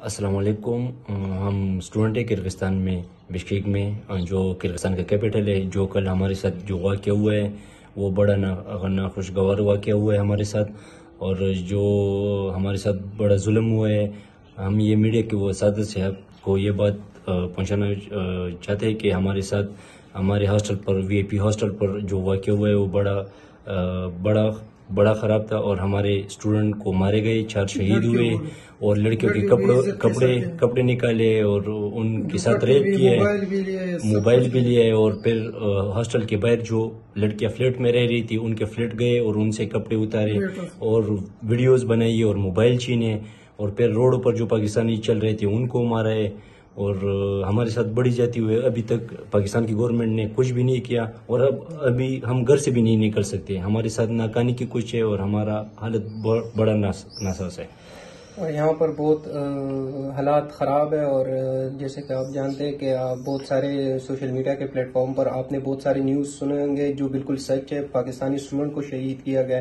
अस्सलाम वालेकुम। हम स्टूडेंट हैं किर्गिस्तान में, बिश्केक में, जो किर्गिस्तान का कैपिटल है। जो कल हमारे साथ जो वाक़या हुआ है वो बड़ा नाखुशगवार वाक़या हुआ है हमारे साथ, और जो हमारे साथ बड़ा जुल्म हुआ है। हम ये मीडिया के वसादत से आपको ये बात पहुंचाना चाहते हैं कि हमारे साथ हमारे हॉस्टल पर, वीआईपी हॉस्टल पर जो वाक़या हुआ है वो बड़ा ख़राब था, और हमारे स्टूडेंट को मारे गए, 4 शहीद हुए, और लड़कियों के कपड़े निकाले और उनके साथ रेप किया है, मोबाइल भी लिया है। और फिर हॉस्टल के बाहर जो लड़कियां फ्लैट में रह रही थी उनके फ्लैट गए और उनसे कपड़े उतारे और वीडियोस बनाई और मोबाइल छीने, और फिर रोडों पर जो पाकिस्तानी चल रहे थे उनको मारा है। और हमारे साथ बड़ी जाती हुई अभी तक पाकिस्तान की गवर्नमेंट ने कुछ भी नहीं किया, और अभी हम घर से भी नहीं निकल सकते। हमारे साथ नाकानी की कुछ है और हमारा हालत बड़ा नासास है। और यहाँ पर बहुत हालात ख़राब है। और जैसे कि आप जानते हैं कि आप बहुत सारे सोशल मीडिया के प्लेटफॉर्म पर आपने बहुत सारे न्यूज़ सुने होंगे जो बिल्कुल सच है। पाकिस्तानी स्टूडेंट को शहीद किया गया।